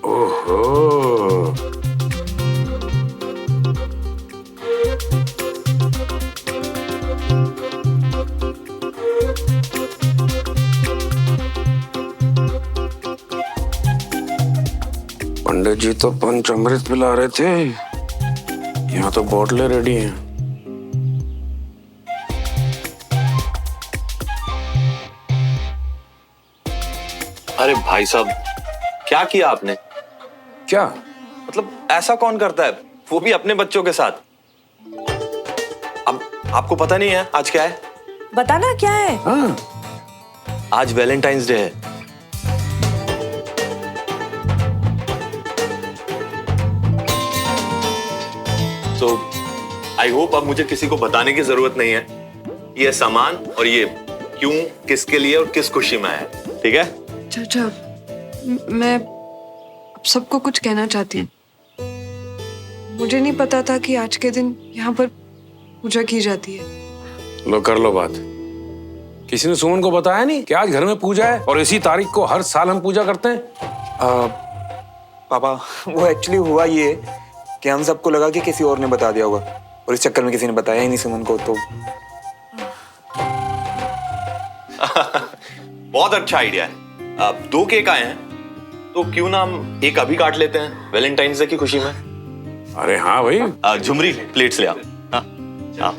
ओहो, पंडित जी तो पंचामृत पिला रहे थे, यहाँ तो बोतलें रेडी हैं। अरे भाई साहब, क्या किया आपने? क्या मतलब ऐसा कौन करता है, वो भी अपने बच्चों के साथ? अब आपको पता नहीं है आज क्या है? बताना क्या है? हाँ, आज वैलेंटाइंस डे है। तो आई होप अब मुझे किसी को बताने की जरूरत नहीं है ये सामान और ये क्यों, किसके लिए और किस खुशी में है, ठीक है? चाचा, मैं अब सबको कुछ कहना चाहती हूँ। मुझे नहीं पता था कि आज के दिन यहाँ पर पूजा की जाती है। लो कर लो बात। किसी ने सुमन को बताया नहीं कि आज घर में पूजा है और इसी तारीख को हर साल हम पूजा करते हैं? पापा, वो एक्चुअली हुआ ये कि हम सबको लगा कि किसी और ने बता दिया होगा और इस चक्कर में किसी ने बताया ही नहीं सुमन को। तो बहुत अच्छा आइडिया है। अब 2 केक आए हैं, तो क्यों ना हम एक अभी काट लेते हैं वैलेंटाइंस डे की खुशी में। अरे हाँ भाई। झुमरी प्लेट्स ले आओ। हाँ हाँ।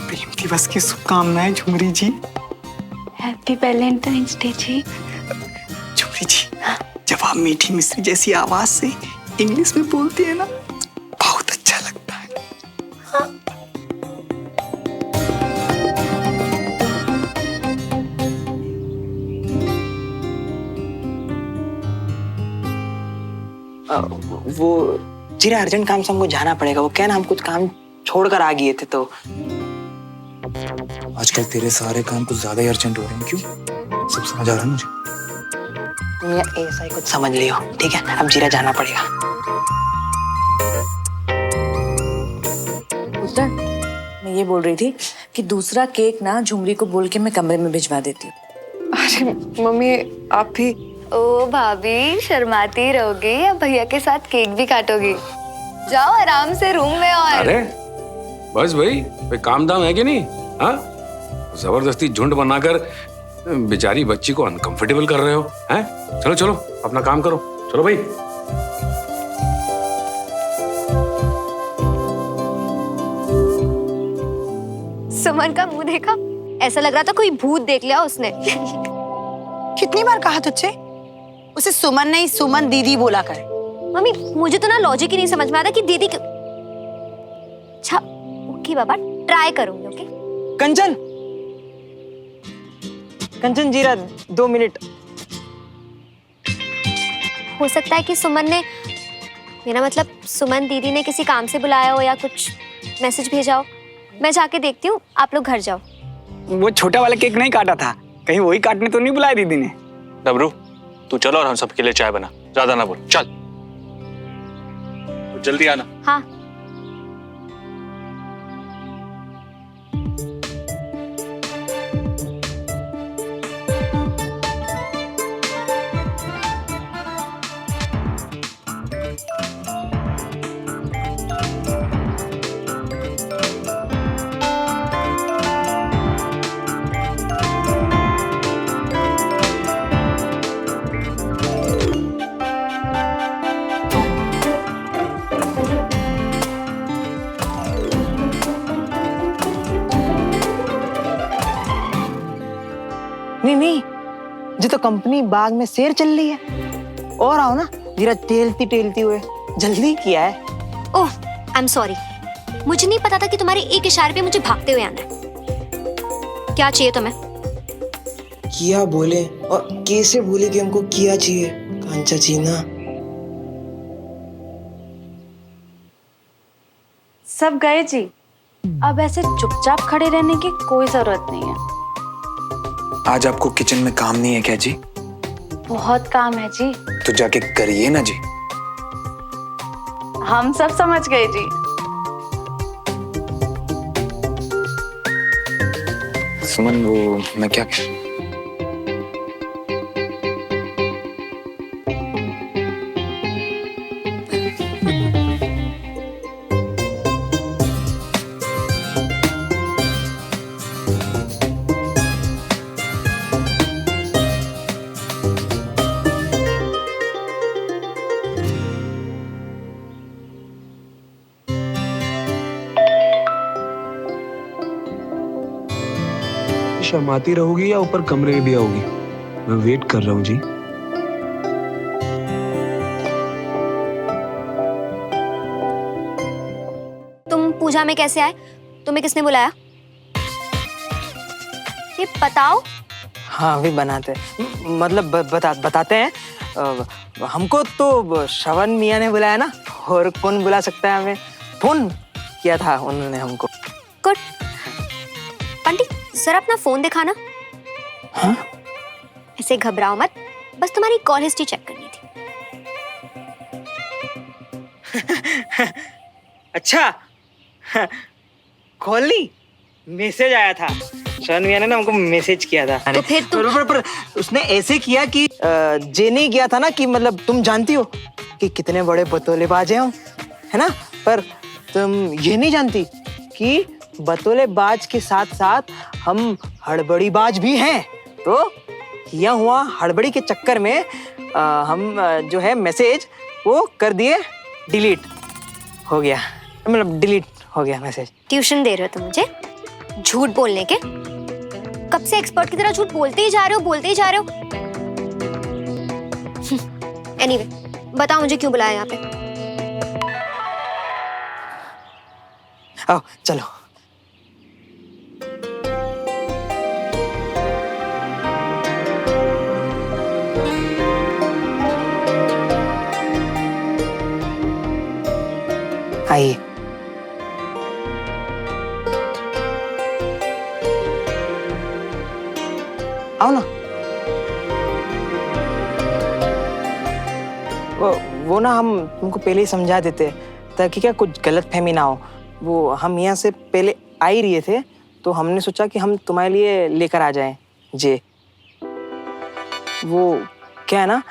प्रेम दिवस की शुभकामनाएं झुमरी जी। हैप्पी वैलेंटाइंस डे जी। झुमरी जी, जब आप मीठी मिश्री जैसी आवाज से इंग्लिश में बोलती है ना, बहुत अच्छा लगता है। वो जीरा, अर्जेंट काम से हमको जाना पड़ेगा। वो क्या ना, हम कुछ काम छोड़कर आ गए थे। तो आजकल तेरे सारे काम कुछ ज्यादा ही अर्जेंट हो रहे हैं। क्यों? सब समझ आ रहा है मुझे। तुम ये ऐसा ही कुछ समझ लियो, ठीक है? अब जीरा जाना पड़ेगा। पुत्र, मैं ये बोल रही थी कि दूसरा केक ना झुमरी को बोल के मैं कमरे में भिजवा देती हूँ। अरे मम्मी, आप भी। ओ भाभी, शर्माती रहोगी या भैया के साथ केक भी काटोगी? जाओ आराम से रूम में। और अरे बस भाई, कोई काम दाम है कि नहीं? हाँ, जबरदस्ती झुंड बनाकर बेचारी बच्ची को अनकंफर्टेबल कर रहे हो हैं? चलो चलो अपना काम करो, चलो भाई। सुमन का मुंह देखा, ऐसा लग रहा था कोई भूत देख लिया उसने। कितनी बार कहा तुझसे उसे सुमन नहीं, सुमन दीदी बोला कर। मम्मी, मुझे तो ना लॉजिक ही नहीं समझ में आता कि दीदी क्यों। अच्छा ओके बाबा, ट्राई करूंगी। ओके कंचन, कंचन जीरा 2 मिनट। हो सकता है कि सुमन ने, मेरा मतलब सुमन दीदी ने किसी काम से बुलाया हो या कुछ मैसेज भेजा हो। मैं जाके देखती हूँ, आप लोग घर जाओ। वो छोटा वाला केक नहीं काटा था, कहीं वही काटने तो नहीं बुलाया दीदी ने? डबरू, तू चलो और हम सबके लिए चाय बना। ज्यादा ना बोल, चल। तो जल्दी आना। हाँ। नहीं, जी तो कंपनी बाग में शेर चल रही है। और आओ ना, जीरा टेलती टेलती हुए। जल्दी किया है। ओह, आई एम सॉरी, मुझे नहीं पता था कि तुम्हारे एक इशारे पे मुझे भागते हुए आना है। क्या चाहिए तुम्हें? किया बोले और कैसे बोले कि हमको किया चाहिए कांचा जी ना। सब गए जी। अब ऐसे चुपचाप खड़े रहने की कोई जरूरत नहीं है। आज आपको किचन में काम नहीं है क्या जी? बहुत काम है जी। तो जाके करिए ना जी। हम सब समझ गए जी। सुमन वो मैं क्या शर्माती रहोगी या ऊपर कमरे में भी आओगी? मैं वेट कर रहा हूँ जी। तुम पूजा में कैसे आए? तुम्हें किसने बुलाया? ये बताओ। हाँ अभी बनाते हैं। मतलब बताते हैं। हमको तो श्रवण मियाँ ने बुलाया ना, और कौन बुला सकता है हमें? फोन किया था उन्होंने हमको। गुड। आंटी जरा अपना फोन दिखाना। हाँ? ऐसे घबराओ मत, बस तुम्हारी कॉल हिस्ट्री चेक करनी थी। अच्छा कॉली मैसेज आया था। श्रवण मियाँ ने ना हमको मैसेज किया था। तो फिर तुम पर उसने ऐसे किया कि जे नहीं किया था ना कि मतलब तुम जानती हो कि कितने बड़े बतौलेबाज हैं हम, है ना? पर तुम ये नहीं जानती कि बतौलेबाज के साथ साथ हम हड़बड़ीबाज भी हैं। तो यह हुआ हड़बड़ी के चक्कर में हम जो है मैसेज वो कर दिए, डिलीट हो गया। मतलब डिलीट हो गया मैसेज। ट्यूशन दे रहे हो तुम मुझे झूठ बोलने के? कब से एक्सपर्ट की तरह झूठ बोलते ही जा रहे हो। एनीवे, बताओ मुझे क्यों बुलाया यहाँ पे? आओ चलो। आइए। आओ ना। वो ना हम तुमको पहले ही समझा देते ताकि क्या कुछ गलतफहमी ना हो। वो हम यहाँ से पहले आ ही रहे थे तो हमने सोचा कि हम तुम्हारे लिए लेकर आ जाएं जे। वो क्या है ना,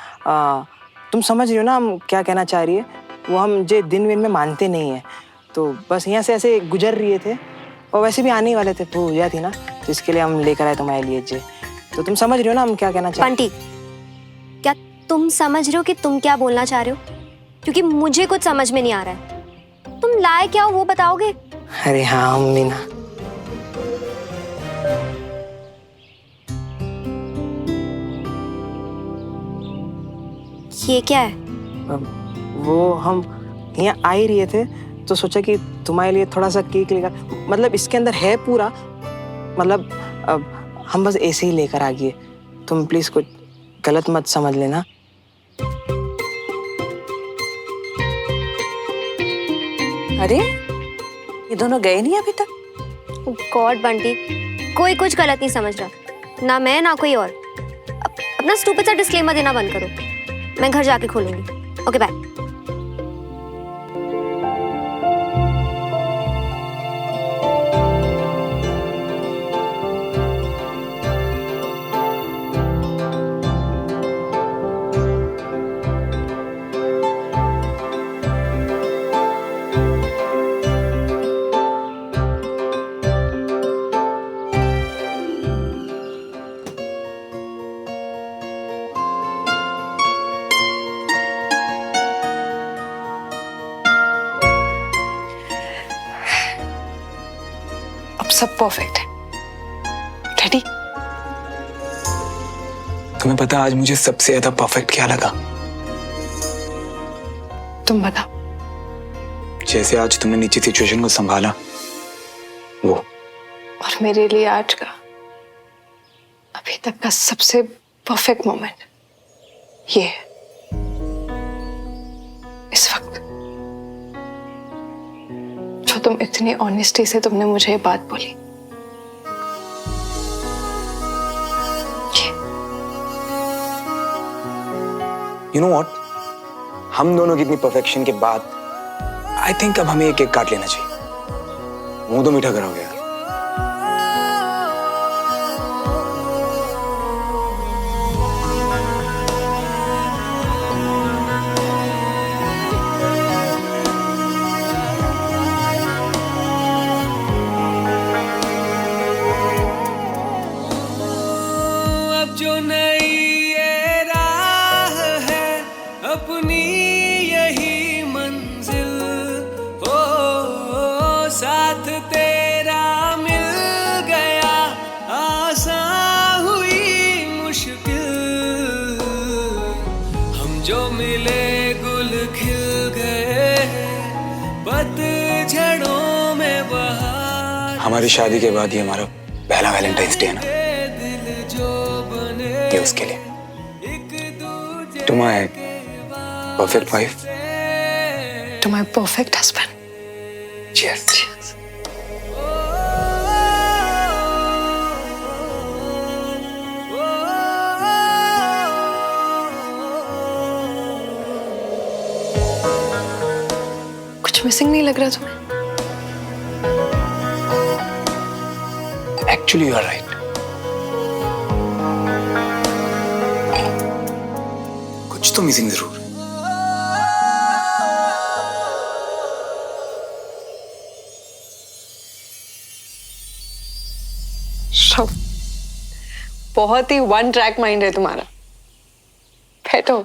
तुम समझ रही हो ना हम क्या कहना चाह रही है। वो हम जे दिन विन में मानते नहीं है, तो बस यहाँ से ऐसे गुजर रहे थे और वैसे भी आने वाले थे, पूजा थी ना, तो इसके लिए हम लेकर आए तुम्हारे लिए जे। तो तुम समझ रही हो ना हम क्या कहना चाह रहे हैं। बंटी, क्या तुम समझ रहे हो कि तुम क्या बोलना चाह रहे हो? क्योंकि मुझे कुछ समझ में नहीं आ रहा है। तुम लाए क्या हो वो बताओगे? अरे हाँ अम्मी ना, ये क्या है? वो हम यहाँ आ ही रहे थे तो सोचा कि तुम्हारे लिए थोड़ा सा केक लेकर, मतलब इसके अंदर है पूरा, मतलब अब हम बस ऐसे ही लेकर आ गए। तुम प्लीज कुछ गलत मत समझ लेना। अरे ये दोनों गए नहीं अभी तक? गॉड बंटी, कोई कुछ गलत नहीं समझ रहा, ना मैं ना कोई और। अपना स्टूपिड सा डिस्क्लेमर देना बंद करो। मैं घर जाके खोलूंगी। Okay bye. सब परफेक्ट है। रेडी? तुम्हें पता आज मुझे सबसे ज्यादा परफेक्ट क्या लगा? तुम बताओ। जैसे आज तुमने नीचे सिचुएशन को संभाला वो। और मेरे लिए आज का, अब अभी तक का सबसे परफेक्ट मोमेंट ये है। इस वक्त जो तुम इतनी ऑनेस्टी से तुमने मुझे ये बात बोली, यू नो व्हाट, हम दोनों की इतनी परफेक्शन के बाद आई थिंक अब हमें एक एक काट लेना चाहिए। मुंह तो मीठा कराओगे यार। अब जो नई ये राह है अपनी यही मंजिल हो, साथ तेरा मिल गया आसान हुई मुश्किल, हम जो मिले गुल खिल गए पतझड़ों में बहार। हमारी शादी के बाद ये हमारा पहला वैलेंटाइंस डे है ना, ये उसके लिए। To my perfect wife. To my perfect husband. Cheers. Cheers. कुछ मिसिंग नहीं लग रहा तुम्हें? Actually, you are right. कुछ तो मिसिंग जरूर। बहुत ही वन ट्रैक माइंड है तुम्हारा। बैठो।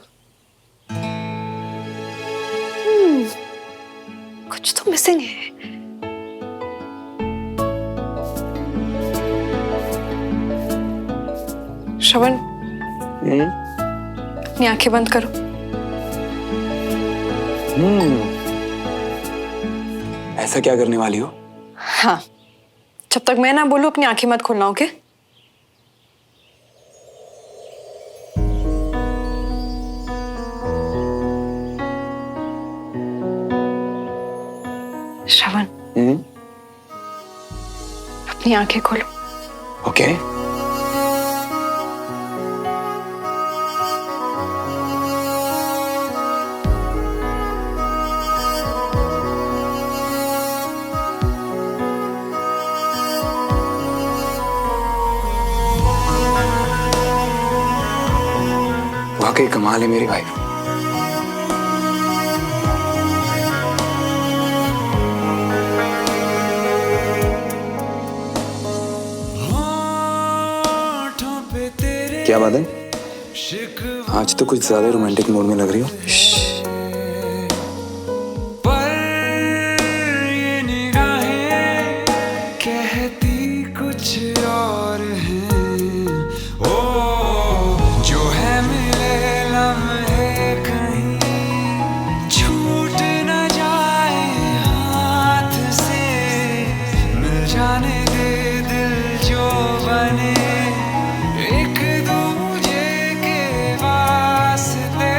कुछ तो मिसिंग है। श्रवण, अपनी आंखें बंद करो। ऐसा क्या करने वाली हो? हाँ, जब तक मैं ना बोलूं अपनी आंखें मत खोलना, ओके? श्रवण, अपनी आंखें खोलो। ओके। वाकई कमाल है मेरी वाइफ। क्या बात है? आज तो कुछ ज्यादा रोमांटिक मूड में लग रही हो। पर ये निगाहें कहती कुछ और हैं। ओ जो है मिले लम्हे कहीं छूट न जाए हाथ से, मिल जाने दे दिल जो बने एक दूजे के वास्ते।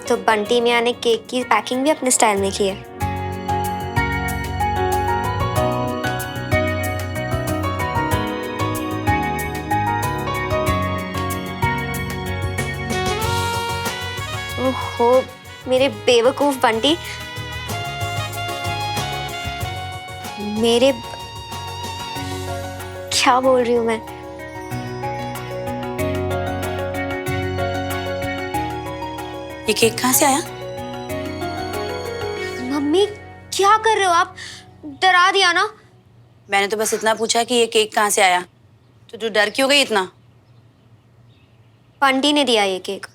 तो बंटी मियाँ ने केक की पैकिंग भी अपने स्टाइल में की है। ओहो, मेरे बेवकूफ बंटी। क्या बोल रही हूँ मैं? ये केक कहाँ से आया? मम्मी, क्या कर रहे हो आप? डरा दिया ना। मैंने तो बस इतना पूछा कि ये केक कहाँ से आया, तो तू डर क्यों गई इतना? बंटी ने दिया ये केक।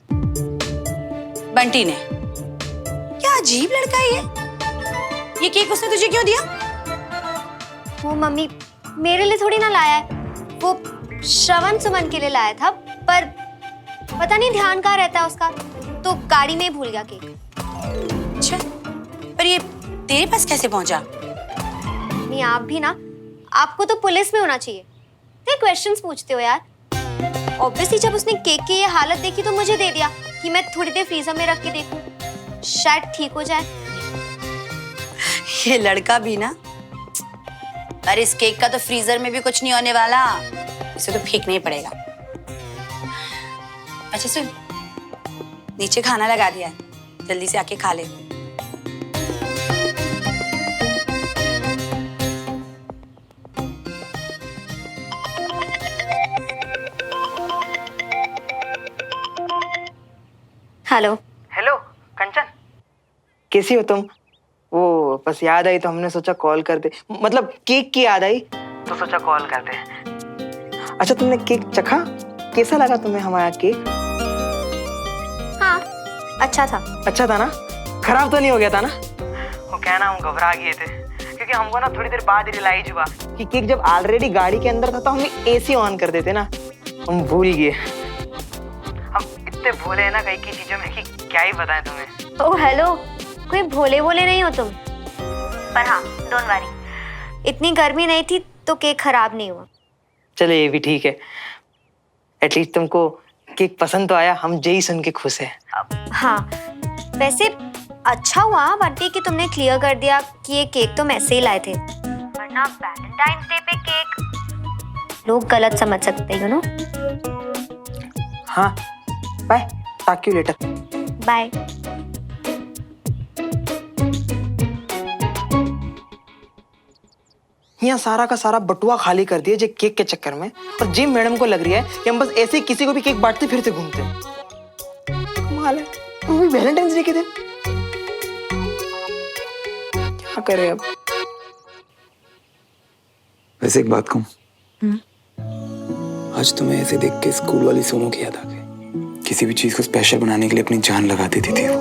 बंटी ने? क्या अजीब लड़का है ये केक उसने तुझे क्यों दिया? वो मम्मी मेरे लिए थोड़ी ना लाया है, वो श्रवण सुमन के लिए लाया था, पर पता नहीं ध्यान कहाँ रहता है उसका, तो गाड़ी में ही भूल गया केक। अच्छा, पर ये तेरे पास कैसे पहुंचा? नहीं आप भी ना, आपको तो पुलिस में होना चाहिए। क्या क्वेश्चंस पूछते हो यार? ऑब्वियसली जब उसने केक की ये हालत देखी तो मुझे दे दिया कि मैं थोड़ी देर फ्रीजर में रख के देखूं, शायद ठीक हो जाए। ये लड़का भी ना, अरे इस केक का तो फ्रीजर में भी कुछ नहीं होने वाला, इसे तो फेंकना ही पड़ेगा। अच्छा सुन, नीचे खाना लगा दिया है, जल्दी से आके खा ले। हेलो। हेलो कंचन, कैसी हो तुम? वो बस याद आई तो हमने सोचा कॉल करते, मतलब केक की याद आई तो सोचा कॉल करते हैं। अच्छा तुमने केक चखा? कैसा लगा तुम्हें हमारा केक? हाँ अच्छा था। अच्छा था ना? खराब तो नहीं हो गया था ना? वो क्या ना, हम घबरा गए थे क्योंकि हमको ना थोड़ी देर बाद रियलाइज हुआ कि केक जब ऑलरेडी गाड़ी के अंदर था तो हम एसी ऑन कर देते ना, हम भूल गए। हम इतने भोले हैं ना कई की चीजों में कि क्या ही बताएं तुम्हें। ओह हेलो, कोई भोले भोले नहीं हो तुम, पर हाँ डोंट वरी, इतनी गर्मी नहीं थी तो केक खराब नहीं हुआ। चलो ये भी ठीक है, एटलीस्ट तुमको केक पसंद तो आया, हम यही सुन के खुश हैं। हाँ वैसे अच्छा हुआ बंटी कि तुमने क्लियर कर दिया कि ये केक तो मैं से ही लाए थे, वरना वैलेंटाइंस डे पे केक लोग गलत समझ सकते हैं, यू नो। हाँ bye, talk you later. Bye. यहाँ सारा का सारा बटुआ खाली कर दिया जे केक के चक्कर में, और जिम मैडम को लग रही है कि हम बस ऐसे ही किसी को भी केक बांटते फिरते घूमते हैं। कमाल है, वो भी वैलेंटाइंस डे के दिन। क्या करें अब? वैसे एक बात कहूं, आज तुम्हें ऐसे देख के स्कूल वाली सोनू की याद आ गई। किसी भी चीज को स्पेशल बनाने के लिए अपनी जान लगा देती थी वो।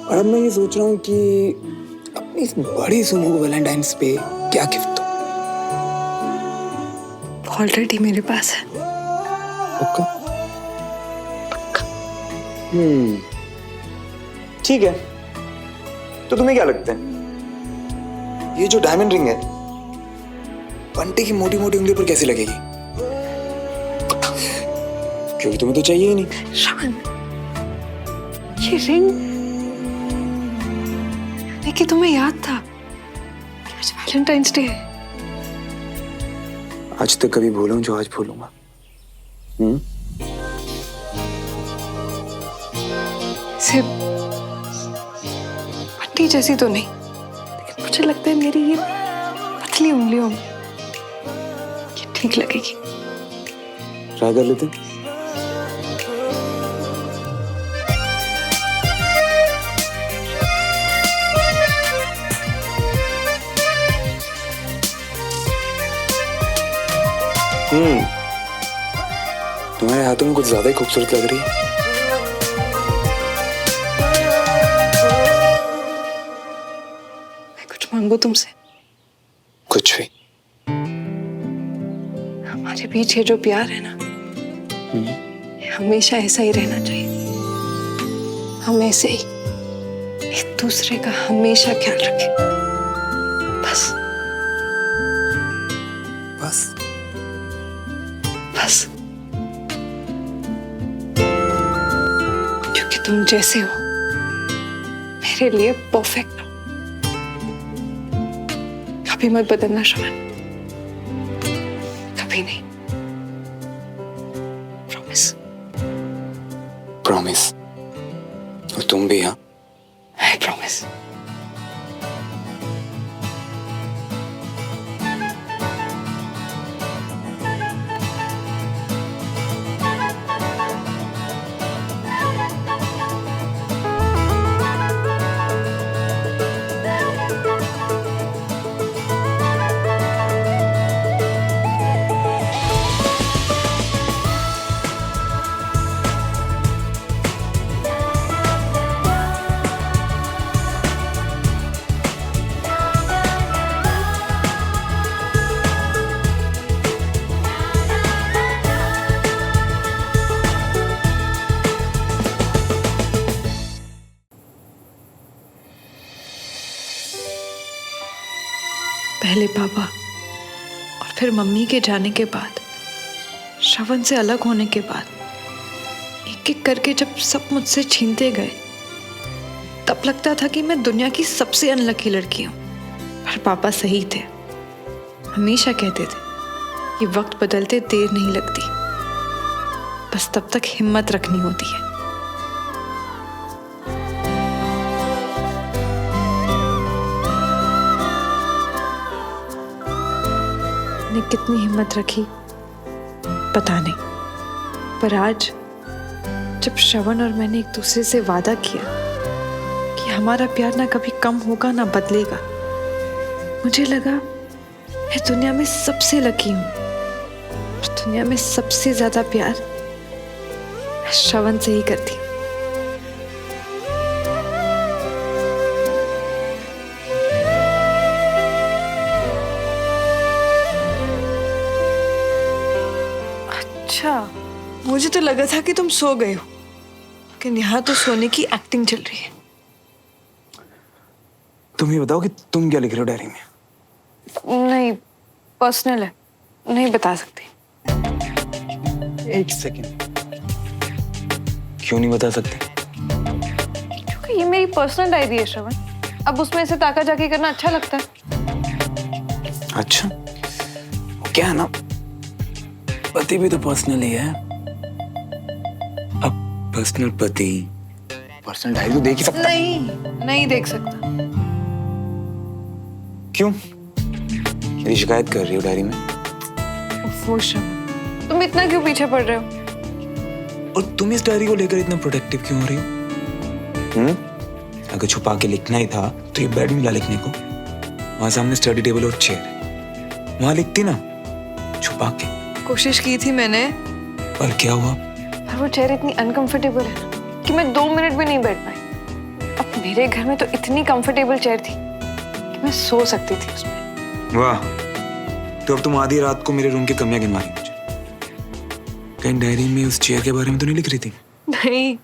और अब मैं ये सोच रहा हूँ कि अपनी इस बड़ी सोनू को वैलेंटाइंस पे क्या गिफ्ट दूं? ऑलरेडी मेरे पास है। पक्का? ठीक है, तो तुम्हें क्या लगता है ये जो डायमंड रिंग है बंटी की मोटी मोटी उंगली पर कैसी लगेगी? क्योंकि तुम्हें तो चाहिए ही नहीं। श्रवण, ये रिंग देखिए, तुम्हें याद था कि आज वैलेंटाइंस डे है। आज तक कभी भूलूं जो आज भूलूंगा। सिर्फ पट्टी जैसी तो नहीं, लेकिन मुझे लगता है मेरी ये पतली उंगलियों में ये ठीक लगेगी। ट्राई कर लेते हैं। तुम्हारे हाथों में कुछ ज्यादा ही खूबसूरत लग रही है। मैं कुछ मांगू तुमसे? कुछ भी। हमारे बीच ये जो प्यार है ना, ये हमेशा ऐसा ही रहना चाहिए। हम ऐसे ही एक दूसरे का हमेशा ख्याल रखें, बस बस बस। क्योंकि तुम जैसे हो मेरे लिए परफेक्ट हो। कभी मत बदलना श्रवण, कभी नहीं। प्रॉमिस। प्रॉमिस। और तुम भी? हाँ, आई प्रॉमिस। पहले पापा और फिर मम्मी के जाने के बाद, श्रवण से अलग होने के बाद, एक एक करके जब सब मुझसे छीनते गए, तब लगता था कि मैं दुनिया की सबसे अनलकी लड़की हूँ। पर पापा सही थे। हमेशा कहते थे कि वक्त बदलते देर नहीं लगती, बस तब तक हिम्मत रखनी होती है। मैंने कितनी हिम्मत रखी पता नहीं, पर आज जब श्रवण और मैंने एक दूसरे से वादा किया कि हमारा प्यार ना कभी कम होगा ना बदलेगा, मुझे लगा मैं दुनिया में सबसे लकी हूँ और दुनिया में सबसे ज्यादा प्यार मैं श्रवण से ही करती हूँ। अच्छा, मुझे तो लगा था कि तुम सो गए हो, लेकिन यहाँ तो सोने की एक्टिंग चल रही है। तुम ये बताओ कि तुम क्या लिख रहे हो डायरी में? नहीं, पर्सनल है, नहीं बता सकती। एक सेकंड, क्यों नहीं बता सकते? क्योंकि ये मेरी पर्सनल डायरी है श्रवण, अब उसमें से ताका जाकी करना अच्छा लगता है। अच्छा, क्या है ना, पति भी तो पर्सनल ही है। अब पर्सनल पति पर्सनल डायरी तो देख ही सकता। नहीं देख सकता। क्यों? मेरी शिकायत कर रही हो डायरी में? वो श्रवण, तुम इतना क्यों पीछे पड़ रहे हो? और तुम इस डायरी को लेकर इतना प्रोटेक्टिव क्यों हो रही हो? अगर छुपा के लिखना ही था तो ये बेड मिला लिखने को। वहां सामने स्टडी टेबल और चेयर है, वहां लिखती ना छुपा के। कोशिश की थी मैंने, पर क्या हुआ? पर वो चेयर इतनी अनकंफर्टेबल है ना कि मैं 2 मिनट भी नहीं बैठ पाई। अब मेरे घर में तो इतनी कंफर्टेबल चेयर थी कि मैं सो सकती थी उसमें। वाह, तो अब तुम आधी रात को मेरे रूम की कमियां गिनवा रही मुझे। कहीं डायरी में उस चेयर के बारे में तो नहीं लिख रही थी? नहीं,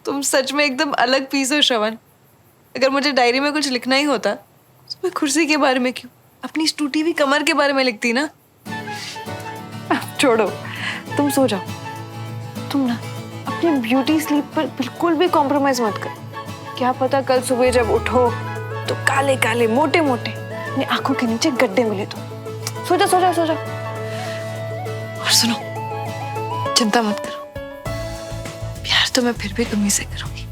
तुम सच में एकदम अलग पीस हो श्रवण। अगर मुझे डायरी में कुछ लिखना ही होता तो मैं कुर्सी के बारे में क्यों, अपनी इस टूटी हुई कमर के बारे में लिखती ना। छोड़ो, तुम सो जाओ। तुम ना अपनी ब्यूटी स्लीप पर बिल्कुल भी कॉम्प्रोमाइज मत करो। क्या पता कल सुबह जब उठो तो काले काले मोटे मोटे अपनी आंखों के नीचे गड्ढे मिले तो। सो जाओ सो जाओ सो जाओ। और सुनो, चिंता मत करो, प्यार तो मैं फिर भी तुम्ही से करूंगी।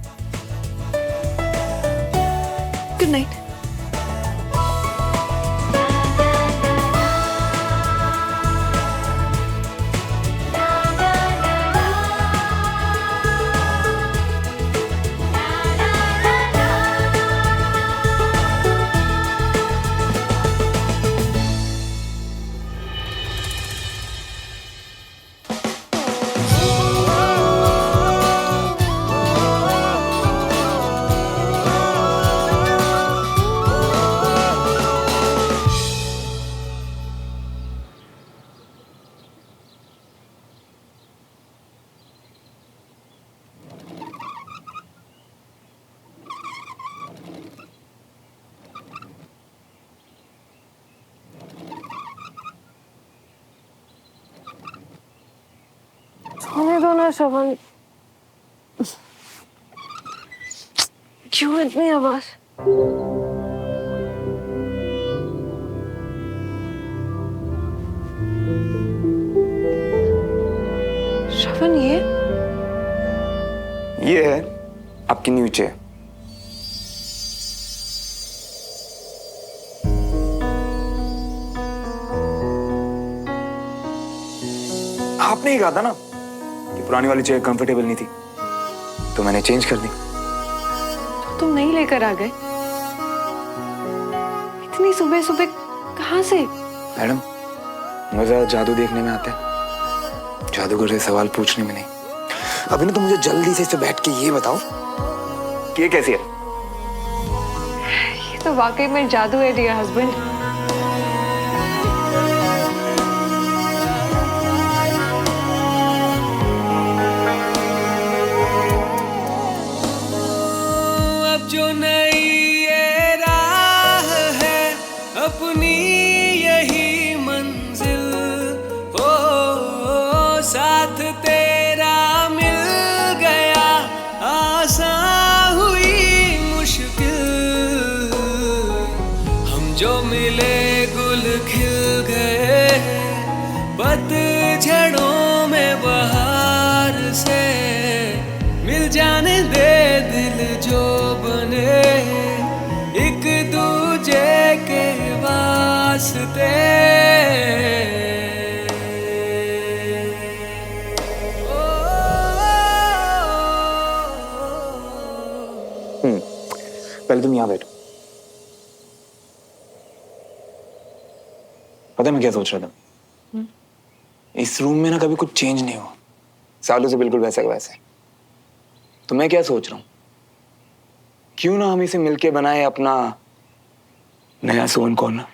Good night. सोने दो ना श्रवण, क्यों इतनी आवाज? श्रवण, ये है आपकी न्यू चेयर। आपने ही कहा था ना कि पुरानी वाली चेयर कंफर्टेबल नहीं थी, तो मैंने चेंज कर दी। तो तुम नहीं लेकर आ गए? इतनी सुबह सुबह कहाँ से? मैडम, मजा जादू देखने में आता है, जादूगर से सवाल पूछने में नहीं। अभी ना तो मुझे जल्दी से इसे बैठ के ये बताओ कि ये कैसी है? ये तो वाकई में जादू है डियर हस्बैंड। अब जो नई ये राह है अपनी जो मिले गुल खिल गए, पतझड़ों में बहार से मिल जाने दे दिल जो बने एक दूजे के वास्ते। पहले तुम यहाँ बैठो। पता है मैं क्या सोच रहा था? इस रूम में ना कभी कुछ चेंज नहीं हुआ, सालों से बिल्कुल वैसा का वैसा है। तो मैं क्या सोच रहा हूँ, क्यों ना हम इसे मिलके बनाए अपना नया सुवन कॉर्नर।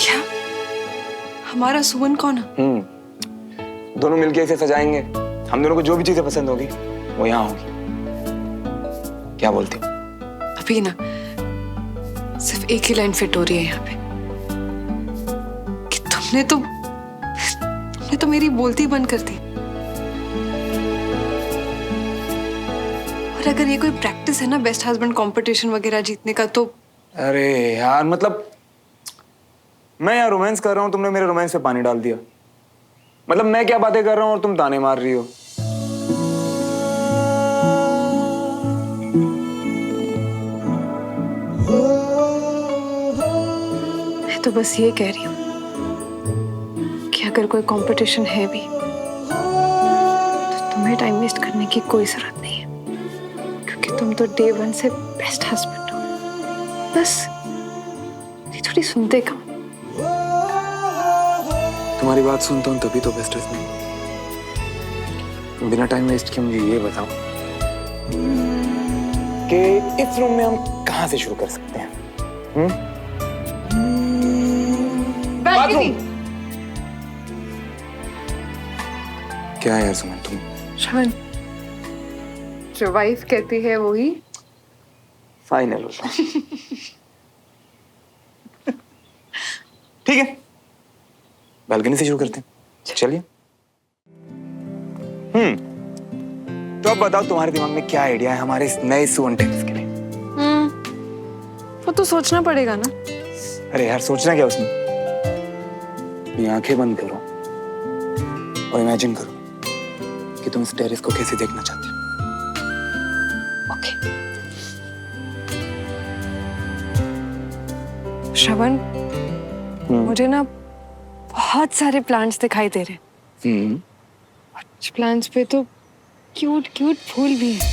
क्या? हमारा सुवन कॉर्नर? दोनों मिलके इसे सजाएंगे। हम दोनों को जो भी चीजें पसंद होगी वो यहाँ होगी। क्या बोलते हो? अभी ना सिर्फ एक ही लाइन फिट हो रही है यहाँ पे कि तुमने तो मेरी बोलती बंद कर दी। और अगर ये कोई प्रैक्टिस है ना बेस्ट हस्बैंड कंपटीशन वगैरह जीतने का तो। अरे यार मतलब मैं यहाँ रोमांस कर रहा हूँ, तुमने मेरे रोमांस पे पानी डाल दिया। मतलब मैं क्या बातें कर रहा हूँ और तुम ताने मार रही हो। मैं तो बस ये कह रही हूँ कि अगर कोई कंपटीशन है भी तो तुम्हें टाइम वेस्ट करने की कोई जरूरत नहीं है, क्योंकि तुम तो डे वन से बेस्ट हस्बैंड हो। बस थोड़ी सुनते कम। तुम्हारी बात सुनता हूँ तभी तो बेस्ट हस्बैंड। बिना टाइम वेस्ट किए मुझे ये बताओ कि इस रूम में हम कहाँ से शुरू कर सकते हैं? बाथरूम। क्या है यार सुमन तुम? श्रवण, जो वाइफ कहती है वही फाइनल होता है। ठीक है, बालकनी से शुरू करते हैं। चलिए। तो अब बताओ तुम्हारे दिमाग में क्या आइडिया है हमारे इस नए सुवन टेरेस के लिए? वो तो सोचना पड़ेगा ना। अरे यार सोचना क्या उसमें? अपनी आंखें बंद करो और इमेजिन करो कि तुम इस टेरेस को कैसे देखना चाहते हो। ओके। श्रवण, मुझे ना बहुत सारे प्लांट्स दिखाई दे रहे हैं। कुछ प्लांट्स पे तो क्यूट क्यूट फूल भी हैं।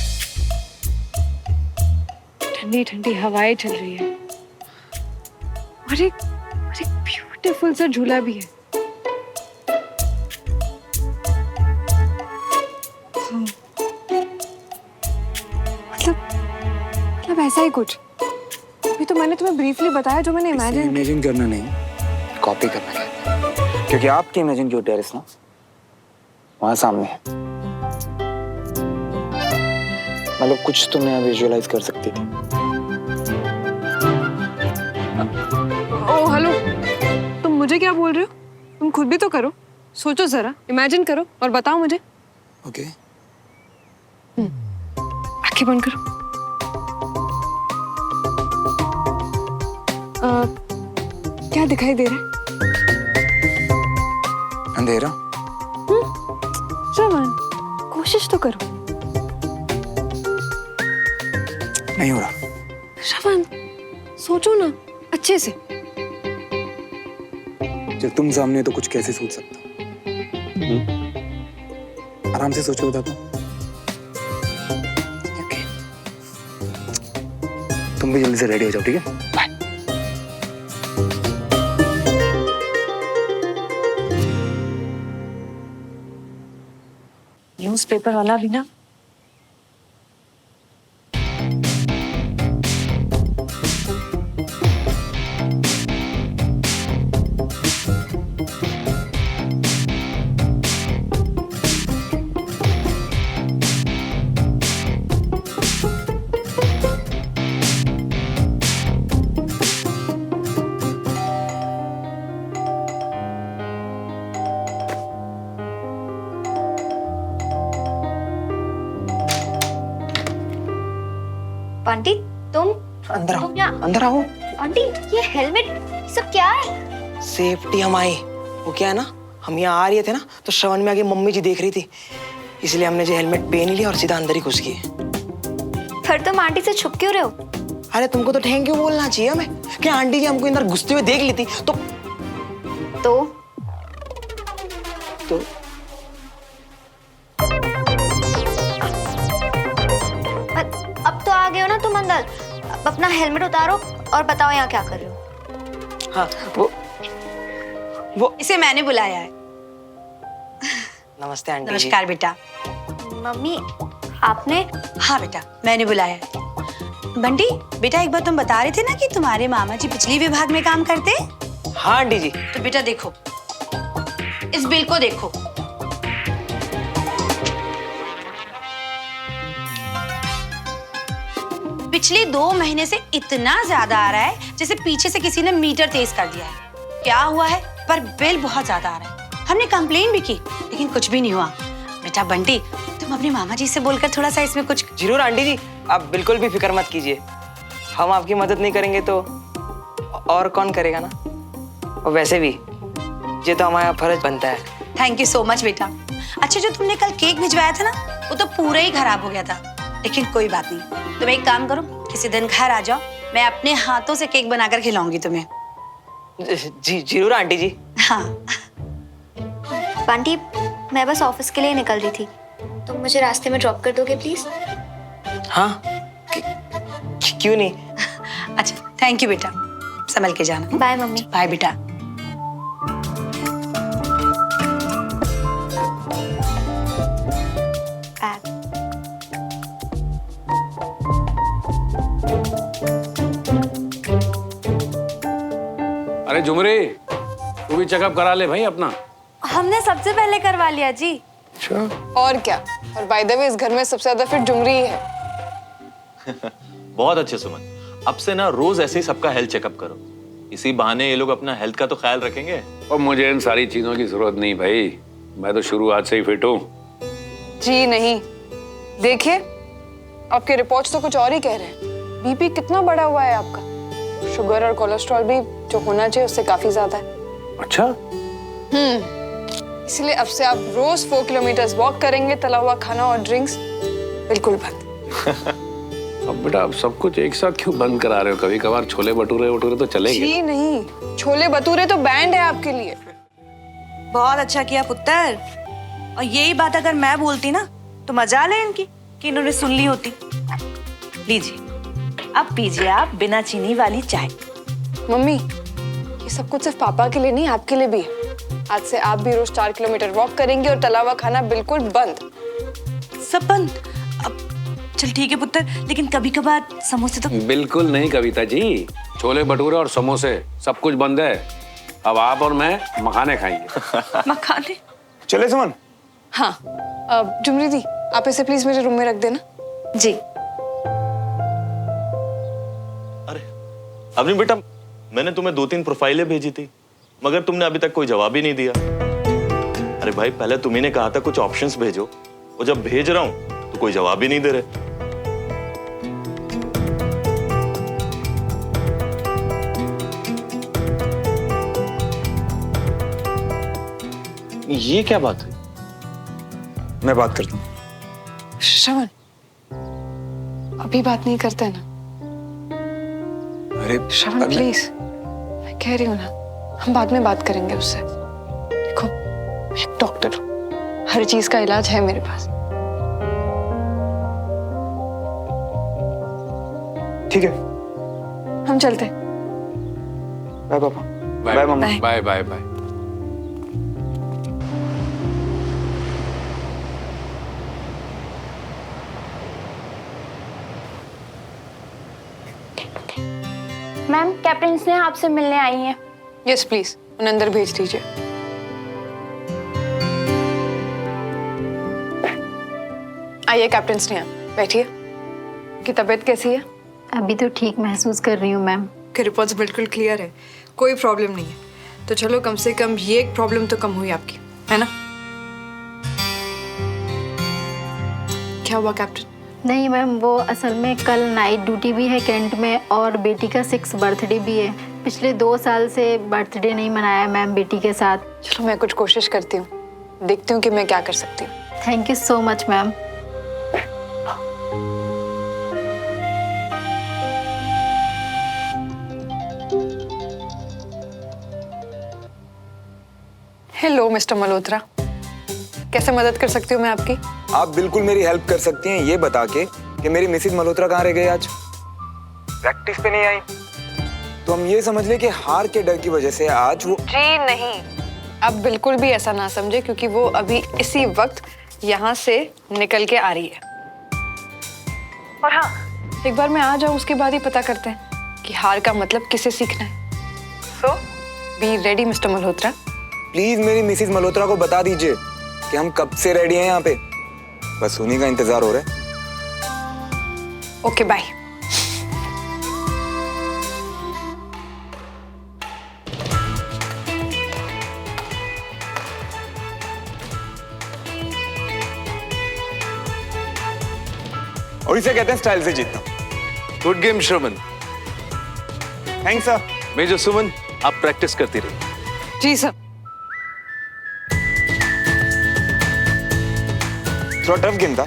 ठंडी ठंडी हवाएं चल रही है और एक ब्यूटीफुल सा झूला भी है। हाँ। मतलब ऐसा ही कुछ। अभी तो मैंने तुम्हें ब्रीफली बताया जो मैंने इमेजिन करना नहीं, कॉपी करना कहते हैं। क्योंकि आपकी इमेजिन की टेरेस ना वहां सामने है। मतलब कुछ तो मैं विजुअलाइज कर सकती थी। ओह हेलो, तुम मुझे क्या बोल रहे हो? तुम खुद भी तो करो, सोचो जरा, इमेजिन करो और बताओ मुझे। ओके। आंखें बंद करो। क्या दिखाई दे रहा है? अंधेरा। श्रवण, कोशिश तो करो। नहीं हो रहा। श्रवण, सोचो ना अच्छे से। जब तुम सामने तो कुछ कैसे सोच सकता? आराम से सोचो बता। ओके। तुम भी जल्दी से रेडी हो जाओ, ठीक है? बाय। न्यूज़पेपर वाला भी ना बंटी, तुम अंदर आओ, तुम यहाँ अंदर आओ। आंटी ये हेलमेट सब क्या है? सेफ्टी हमारी। वो क्या है ना, हम यहाँ आ रहे थे ना तो श्रवण में आगे मम्मी जी देख रही थी, इसलिए हमने जो हेलमेट पहन लिया और सीधा अंदर ही घुस गए। फिर तुम आंटी से छुप क्यों रहे हो? अरे तुमको तो थैंक यू बोलना चाहिए हमें कि आंटी जी हमको अंदर घुसते हुए देख लेती तो अब तो आ गए हो ना तुम अंदर। अब अपना हेलमेट उतारो और बताओ यहाँ क्या कर रहे हो। हाँ वो इसे मैंने बुलाया है। नमस्ते आंटी जी। नमस्कार बेटा। मम्मी आपने? हाँ बेटा मैंने बुलाया है। बंटी बेटा एक बार तुम बता रहे थे ना कि तुम्हारे मामा जी बिजली विभाग में काम करते हैं? हाँ आंटी जी। तो बेटा देखो इस बिल को देखो। पिछले 2 महीने से इतना ज्यादा आ रहा है जैसे पीछे से किसी ने मीटर तेज कर दिया है। क्या हुआ है पर बिल बहुत ज्यादा आ रहा है। हमने कंप्लेन भी की लेकिन कुछ भी नहीं हुआ। बेटा बंटी तुम अपने मामा जी से बोलकर थोड़ा सा इसमें कुछ। जरूर आंटी जी, आप बिल्कुल भी फिक्र मत कीजिए। हम आपकी मदद नहीं करेंगे तो और कौन करेगा ना। और वैसे भी ये तो हमारा फर्ज बनता है। थैंक यू सो मच बेटा। अच्छा जो तुमने कल केक भिजवाया था ना वो तो पूरा ही खराब हो गया था, लेकिन कोई बात नहीं। तुम एक काम करो किसी दिन घर आ जाओ, मैं अपने हाथों से केक बनाकर खिलाऊंगी तुम्हें। जी जरूर आंटी जी। हाँ बंटी मैं बस ऑफिस के लिए निकल रही थी, तुम मुझे रास्ते में ड्रॉप कर दोगे प्लीज? हाँ क्यों नहीं। अच्छा थैंक यू बेटा, संभल के जाना। बाय मम्मी। बाय बेटा। अरे झुमरी तू भी चेकअप करा ले भाई अपना। हमने सबसे पहले करवा लिया जी। अच्छा और क्या। और बाय द वे इस घर में सबसे ज्यादा फिट झुमरी ही है। बहुत अच्छे सुमन, अब से ना रोज ऐसे ही सबका हेल्थ चेकअप करो। इसी बहाने ये लोग अपना हेल्थ का तो ख्याल रखेंगे। और मुझे इन सारी चीजों की जरूरत नहीं भाई, मैं तो शुरुआत से ही फिट हूँ। जी नहीं, देखिए आपके रिपोर्ट्स तो कुछ और ही कह रहे हैं। बीपी कितना बढ़ा हुआ है आपका, शुगर और कोलेस्ट्रॉल भी जो होना चाहिए उससे काफी ज्यादा है। अच्छा इसलिए अब से आप रोज 4 किलोमीटर वॉक करेंगे, तला हुआ खाना और ड्रिंक्स बिल्कुल बंद। अब बेटा अब सब कुछ एक साथ क्यों बंद करा रहे हो? कभी कभार छोले भटूरे तो चलेंगे। जी नहीं, छोले भटूरे तो बैंड है आपके लिए। बहुत अच्छा किया पुत्र। और यही बात अगर मैं बोलती ना तो मजा ले इनकी कि इन्होंने सुन ली होती। लीजिए अब पीजिए आप बिना चीनी वाली चाय। मम्मी ये सब कुछ सिर्फ पापा के लिए नहीं आपके लिए भी है। आज से आप भी रोज 4 किलोमीटर वॉक करेंगे और तला हुआ खाना बिल्कुल बंद। सब बंद? अब चल ठीक है पुत्र, लेकिन कभी कभार समोसे तो। बिल्कुल नहीं कविता जी, छोले भटूरे और समोसे सब कुछ बंद है। अब आप और मैं मखाने खाएंगे। मखाने? चले सुमन। हाँ झुमरी दी आप इसे प्लीज मेरे रूम में रख देना। जी। अरे अवनी बेटा, मैंने तुम्हें 2-3 प्रोफाइलें भेजी थी मगर तुमने अभी तक कोई जवाब ही नहीं दिया। अरे भाई पहले तुम्ही ने कहा था कुछ ऑप्शंस भेजो, और जब भेज रहा हूं तो कोई जवाब ही नहीं दे रहे। ये क्या बात है? मैं बात करता हूँ। श्रवण अभी बात नहीं करते ना। अरे श्रवण प्लीज, मैं कह रही हूँ ना हम बाद में बात करेंगे उससे। देखो मैं एक डॉक्टर हूँ, हर चीज का इलाज है मेरे पास। ठीक है हम चलते। बाय पापा। बाय मम्मी। Bye bye bye. Ma'am captain Sneha आपसे मिलने आई हैं। यस प्लीज उन्हें अंदर भेज दीजिए। आइए कैप्टन स्नेहा बैठिए। की तबीयत कैसी है? अभी तो ठीक महसूस कर रही हूँ मैम। के रिपोर्ट्स बिल्कुल क्लियर है, कोई प्रॉब्लम नहीं है। तो चलो कम से कम ये एक प्रॉब्लम तो कम हुई आपकी, है ना? क्या हुआ कैप्टन, नहीं मैम, वो असल में कल नाइट ड्यूटी भी है कैंट में और बेटी का 6 बर्थडे भी है। पिछले 2 साल से बर्थडे नहीं मनाया मैम बेटी के साथ। चलो मैं कुछ कोशिश करती हूँ, देखती हूँ कि मैं क्या कर सकती हूँ। Thank you so much ma'am. Hello mister Malhotra, कैसे मदद कर सकती हूँ मैं आपकी? आप बिल्कुल मेरी हेल्प कर सकती हैं ये बता के कि मेरी मिसेज मल्होत्रा कहाँ रह गई आज? प्रैक्टिस पे नहीं आई तो हम ये समझ ले कि हार के डर की वजह से आज वो। जी नहीं, अब बिल्कुल भी ऐसा ना समझे, क्योंकि वो अभी इसी वक्त यहाँ से निकल के आ रही है। और हाँ, एक बार मैं आ जाऊँ उसके बाद ही पता करते हैं कि हार का मतलब किसे सीखना है। So be ready mister Malhotra. Please मेरी मिसेज मल्होत्रा को बता दीजिए कि हम कब से रेडी हैं यहाँ पे, बस उन्हीं का इंतजार हो रहा है। Okay bye. और इसे कहते हैं स्टाइल से जीतना। Good game Shravan. Thanks sir. Major Suman, आप प्रैक्टिस करती रहिए। जी सर। थोड़ा टफ गेम था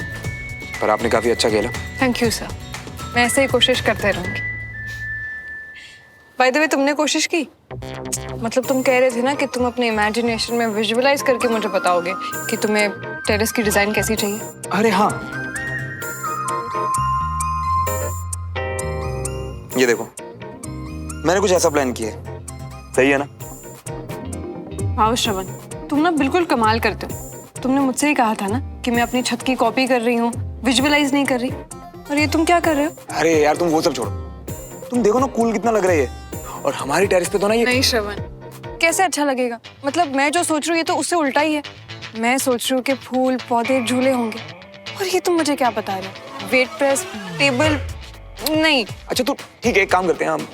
पर आपने काफी अच्छा खेला। थैंक यू सर, मैं ऐसे ही कोशिश करते रहूंगी। बाय द वे, तुमने कोशिश की? मतलब तुम कह रहे थे ना कि तुम अपने इमेजिनेशन में विजुअलाइज करके मुझे बताओगे कि तुम्हें टेरेस की डिजाइन कैसी चाहिए। अरे हाँ, ये देखो मैंने कुछ ऐसा प्लान किया है, सही है ना? वाओ श्रवण, तुम ना बिल्कुल कमाल करते हो। तुमने मुझसे ही कहा था ना कि मैं अपनी छत की कॉपी कर रही हूँ, विजुअलाइज नहीं कर रही, और ये तुम क्या कर रहे हो? अरे यार तुम वो सब छोड़ो, तुम देखो ना कूल कितना लग रहा है ये। और हमारी टेरेस पे तो ना ये। नहीं श्रवण, कैसे अच्छा लगेगा? मतलब मैं जो सोच रही हूँ ये तो उससे उल्टा ही है। मैं सोच रही हूँ कि फूल पौधे झूले होंगे, और ये तुम मुझे क्या बता रहे हो? वेट प्रेस, टेबल, नहीं। अच्छा तो ठीक है, एक काम करते हैं, हम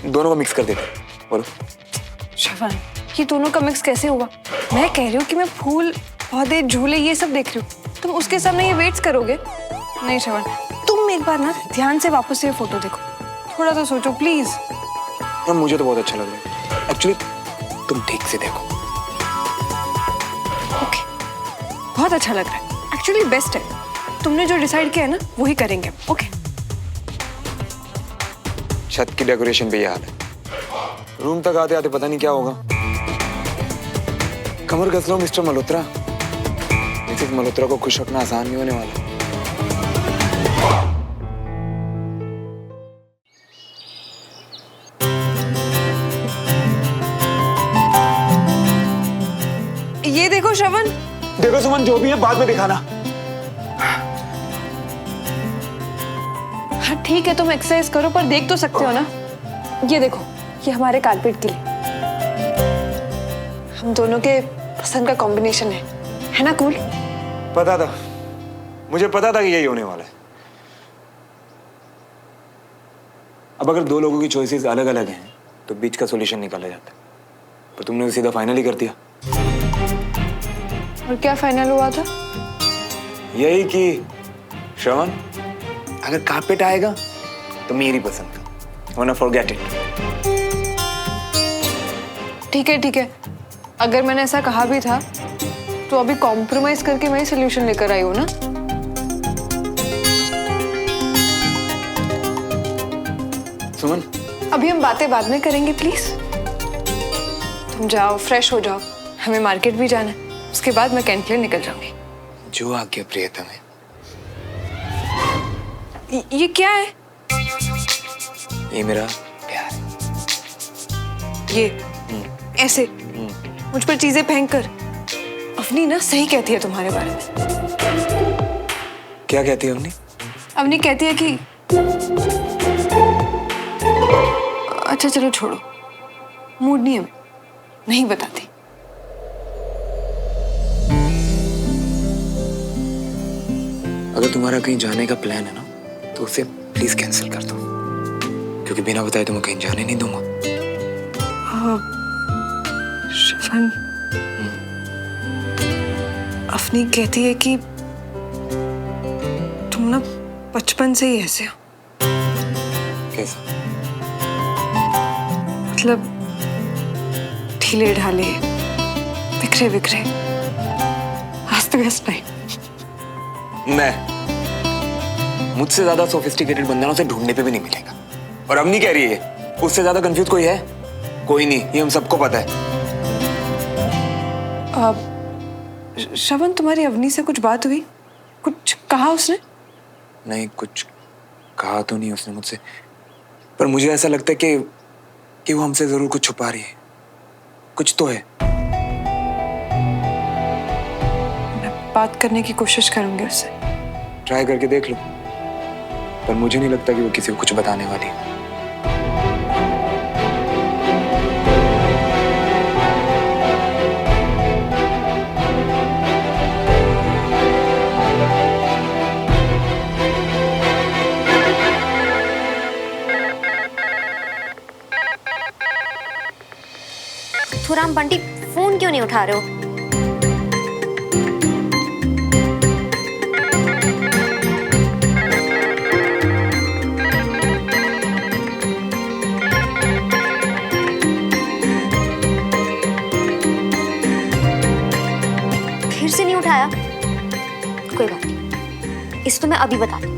दोनों को मिक्स कर देते हैं। बोलो। श्रवण, ये दोनों का मिक्स कैसे हुआ? मैं कह रही हूँ कि मैं फूल पौधे झूले ये सब देख रही हूँ, तुम उसके सामने ये वेट्स करोगे? नहीं श्रवण, तुम एक बार ना ध्यान से वापस से ये फोटो देखो, थोड़ा तो सोचो प्लीज। यार मुझे तो बहुत अच्छा लग रहा है एक्चुअली, तुम ठीक से देखो। ओके, बहुत अच्छा लग रहा है, एक्चुअली बेस्ट है। तुमने जो डिसाइड किया है ना वही करेंगे। ओके। छत की डेकोरेशन पे ये हाल है, रूम तक आते आते पता नहीं क्या होगा। कमर कस लो मिस्टर मल्होत्रा, मिसेस मल्होत्रा को खुश रखना आसान नहीं होने वाला। ये देखो श्रवण। देखो सुमन, जो भी है बाद में दिखाना। हाँ ठीक है, तुम एक्सरसाइज करो, पर देख तो सकते हो ना। ये देखो, ये हमारे कारपेट के लिए, हम दोनों के पसंद का कॉम्बिनेशन है ना? कूल। पता था, मुझे पता था कि यही होने वाला है। अब अगर दो लोगों की चॉइसेस अलग अलग हैं तो बीच का सॉल्यूशन निकाला जाता है, पर तुमने तो सीधा फाइनल ही कर दिया। और क्या फाइनल हुआ था? यही कि श्रवण, अगर कारपेट आएगा तो मेरी पसंद का, वरना फॉरगेट इट। ठीक है ठीक है, अगर मैंने ऐसा कहा भी था तो अभी कॉम्प्रोमाइज करके मैं सोल्यूशन लेकर आई हूँ ना। सुमन, अभी हम बातें बाद में करेंगे प्लीज। तुम जाओ, फ्रेश हो जाओ, हमें मार्केट भी जाना है, उसके बाद मैं कैंट के लिए निकल जाऊंगी। जो आज्ञा प्रियतम है। ये क्या है? ये मेरा प्यार है। ये ऐसे मुझ पर चीजें फेंक कर। अवनी ना सही कहती है तुम्हारे बारे में। क्या कहती है अवनी? अवनी कहती है कि अच्छा चलो छोड़ो, मूड नहीं है, नहीं बताती। अगर तुम्हारा कहीं जाने का प्लान है ना तो उसे प्लीज कैंसिल कर दो, क्योंकि बिना बताए तो मैं कहीं जाने नहीं दूंगा। श्रवण, अवनी कहती है कि तुम ना बचपन से ही ऐसे हो। कैसे? मतलब ढीले ढाले, बिखरे बिखरे, अस्त व्यस्त नहीं। मुझसे ज्यादा सोफिस्टिकेटेड बंदा ना उसे ढूंढने पे भी नहीं मिलेगा। और अब नहीं कह रही है उससे ज्यादा कंफ्यूज कोई है? कोई नहीं, ये हम सबको पता है। श्रवण, तुम्हारी अवनी से कुछ बात हुई? कुछ कहा उसने? नहीं, कुछ कहा तो नहीं उसने मुझसे, पर मुझे ऐसा लगता है कि वो हमसे जरूर कुछ छुपा रही है। कुछ तो है। मैं बात करने की कोशिश करूंगी उससे। ट्राई करके देख लो, पर मुझे नहीं लगता कि वो किसी को कुछ बताने वाली है। थुराम बंटी, फोन क्यों नहीं उठा रहे हो? फिर से नहीं उठाया? कोई बात नहीं, इस तो मैं अभी बताती हूँ।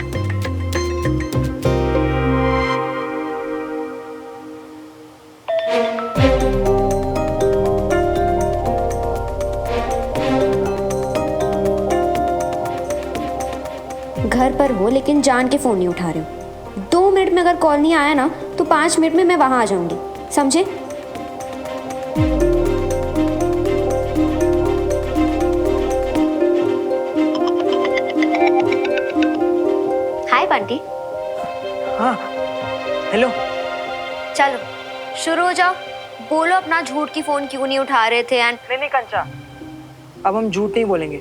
घर पर हो लेकिन जान के फोन नहीं उठा रहे हो। 2 मिनट में अगर कॉल नहीं आया ना तो 5 मिनट में मैं वहां आ जाऊंगी, समझे? हाय बंटी। हाँ, हेलो। चलो शुरू हो जाओ, बोलो अपना झूठ की फोन क्यों नहीं उठा रहे थे। एंड नहीं कंचा, अब हम झूठ नहीं बोलेंगे,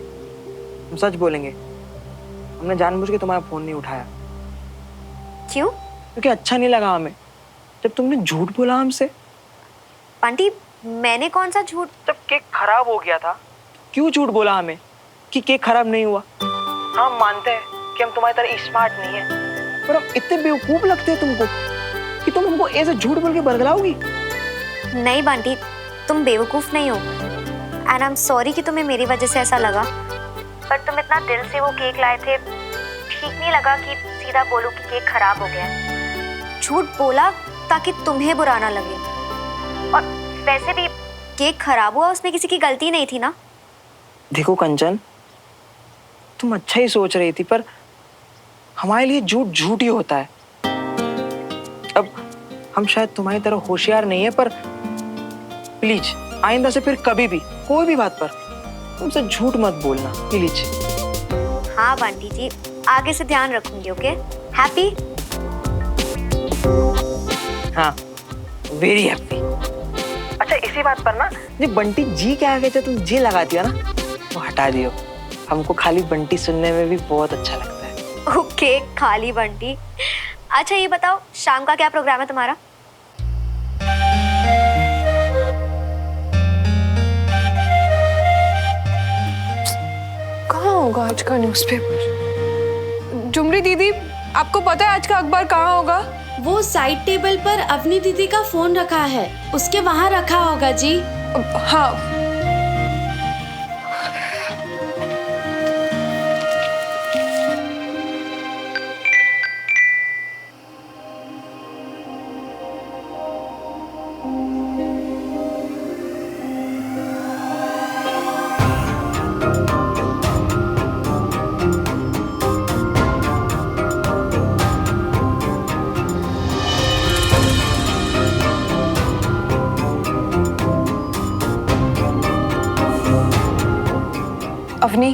हम सच बोलेंगे। हमने जानबूझ के तुम्हारा फोन नहीं उठाया। क्यों? क्योंकि अच्छा नहीं लगा हमें जब तुमने झूठ बोला हमसे। बंटी, मैंने कौन सा झूठ? जब केक खराब हो गया था, क्यों झूठ बोला हमें कि केक खराब नहीं हुआ? हम मानते हैं कि हम तुम्हारी तरह स्मार्ट नहीं है, पर हम इतने बेवकूफ लगते हैं तुमको कि तुम हमको ऐसे झूठ बोल के बरगलाओगी? नहीं बंटी, तुम बेवकूफ नहीं हो। एंड आई एम सॉरी कि तुम्हें मेरी वजह से ऐसा लगा, पर तुम इतना दिल से वो केक लाए थे, ठीक नहीं लगा कि सीधा बोलूं कि केक खराब हो गया है। झूठ बोला ताकि तुम्हें बुरा ना लगे। और वैसे भी केक खराब हुआ उसमें किसी की गलती नहीं थी ना। देखो कंचन, तुम अच्छा ही सोच रही थी, पर हमारे लिए झूठ झूठ ही होता है। अब हम शायद तुम्हारी तरह होशियार नहीं है, पर प्लीज आइंदा से फिर कभी भी कोई भी बात पर तुमसे झूठ मत बोलना प्लीज। हाँ बंटी जी, आगे से ध्यान रखूंगी। Okay, happy? हाँ, वेरी हैप्पी। अच्छा, इसी बात पर ना, जो बंटी जी के आगे जो तुम जी लगाती हो ना, वो हटा दियो। हमको खाली बंटी सुनने में भी बहुत अच्छा लगता है। ओके, खाली बंटी। अच्छा ये बताओ, शाम का क्या प्रोग्राम है तुम्हारा? कहाँ होगा आज का न्यूज़पेपर? झुमरी दीदी, आपको पता है आज का अखबार कहाँ होगा? वो साइड टेबल पर अवनी दीदी का फोन रखा है, उसके वहाँ रखा होगा जी। हाँ। अवनी,